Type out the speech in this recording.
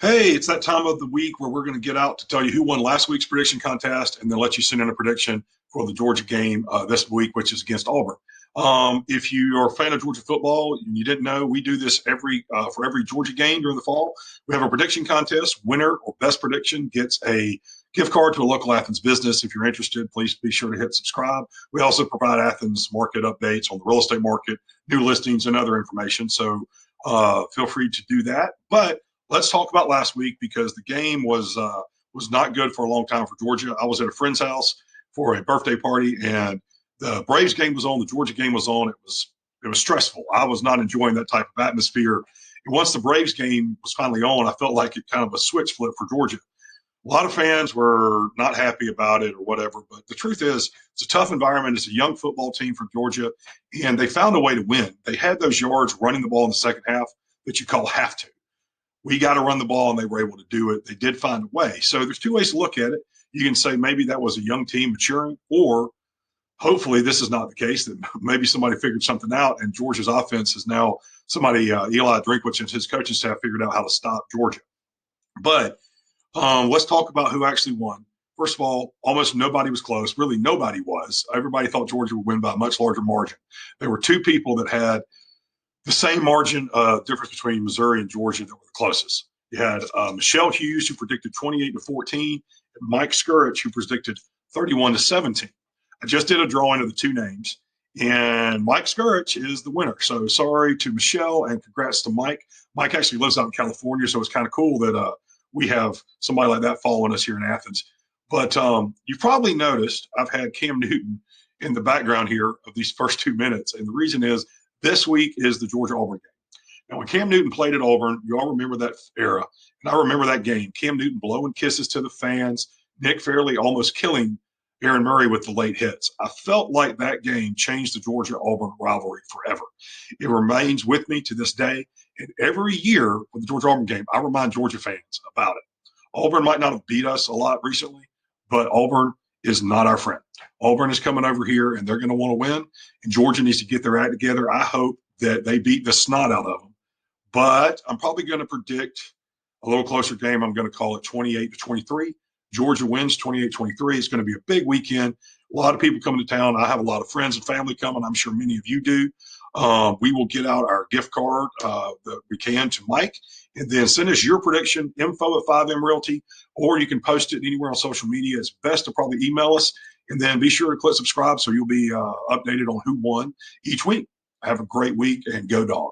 Hey, it's that time of the week where we're going to get out to tell you who won last week's prediction contest and then let you send in a prediction for the Georgia game this week, which is against Auburn. If you are a fan of Georgia football and you didn't know, we do this for every Georgia game during the fall. We have a prediction contest. Winner or best prediction gets a gift card to a local Athens business. If you're interested, please be sure to hit subscribe. We also provide Athens market updates on the real estate market, new listings, and other information. So feel free to do that. But let's talk about last week because the game was not good for a long time for Georgia. I was at a friend's house for a birthday party, and the Braves game was on, the Georgia game was on. It was stressful. I was not enjoying that type of atmosphere. And once the Braves game was finally on, I felt like it kind of a switch flip for Georgia. A lot of fans were not happy about it or whatever, but the truth is, it's a tough environment. It's a young football team from Georgia, and they found a way to win. They had those yards running the ball in the second half that you call have to. We got to run the ball, and they were able to do it. They did find a way. So there's two ways to look at it. You can say maybe that was a young team maturing, or hopefully this is not the case, that maybe somebody figured something out, and Georgia's offense is now somebody, Eli Drinkwitz and his coaching staff figured out how to stop Georgia. But let's talk about who actually won. First of all, almost nobody was close. Really, nobody was. Everybody thought Georgia would win by a much larger margin. There were two people that had the same margin difference between Missouri and Georgia that were the closest. You had Michelle Hughes, who predicted 28-14, and Mike Skurich, who predicted 31-17. I just did a drawing of the two names, and Mike Skurich is the winner. So sorry to Michelle, and congrats to Mike. Mike actually lives out in California, so it's kind of cool that we have somebody like that following us here in Athens. But you've probably noticed I've had Cam Newton in the background here of these first 2 minutes, and the reason is this week is the Georgia Auburn game. Now, when Cam Newton played at Auburn, you all remember that era, and I remember that game. Cam Newton blowing kisses to the fans, Nick Fairley almost killing Aaron Murray with the late hits. I felt like that game changed the Georgia-Auburn rivalry forever. It remains with me to this day, and every year with the Georgia-Auburn game, I remind Georgia fans about it. Auburn might not have beat us a lot recently, but Auburn is not our friend. Auburn is coming over here, and they're going to want to win, and Georgia needs to get their act together. I hope that they beat the snot out of them. But I'm probably going to predict a little closer game. I'm going to call it 28-23. Georgia wins 28-23. It's going to be a big weekend. A lot of people coming to town. I have a lot of friends and family coming. I'm sure many of you do. We will get out our gift card that we can to Mike, and then send us your prediction, info at 5M Realty, or you can post it anywhere on social media. It's best to probably email us, and then be sure to click subscribe so you'll be updated on who won each week. Have a great week, and go Dogs.